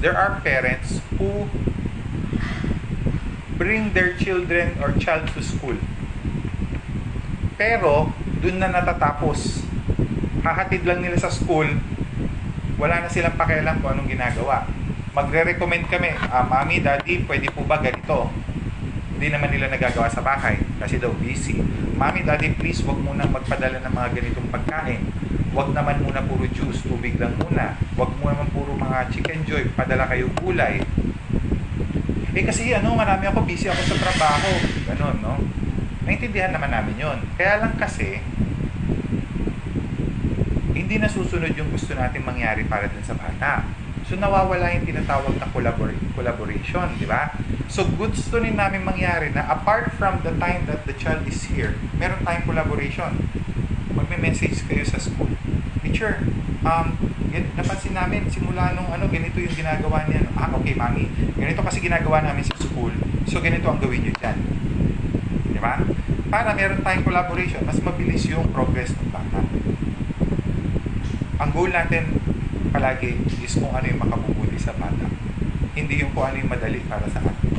there are parents who bring their children or child to school. Pero, dun na natatapos. Hahatid lang nila sa school, wala na silang pakialam kung anong ginagawa. Magre-recommend kami, Mami, Daddy, pwede po ba ganito? Hindi naman nila nagagawa sa bahay kasi daw busy. Mami, Daddy, please, wag munang magpadala ng mga ganitong pagkain. Wag naman muna puro juice, tubig lang muna. Wag mo naman puro mga chicken joy, padala kayo gulay. Kasi marami ako, busy ako sa trabaho. Ganon, no? Naintindihan naman namin yon. Kaya lang kasi, hindi nasusunod yung gusto natin mangyari para din sa bata. So, nawawala yung tinatawag na collaboration, di ba? So, gusto rin namin mangyari na apart from the time that the child is here, meron tayong collaboration. Magme-message kayo sa school. Teacher, napansin namin, simula nung ganito yung ginagawa niya. Okay, Mami, ganito kasi ginagawa namin sa school. So, ganito ang gawin nyo dyan. Di ba? Para meron tayong collaboration, mas mabilis yung progress ng bata. Ang goal natin palagi is kung ano yung makabubuti sa bata. Hindi yung kung ano yung madali para sa atin.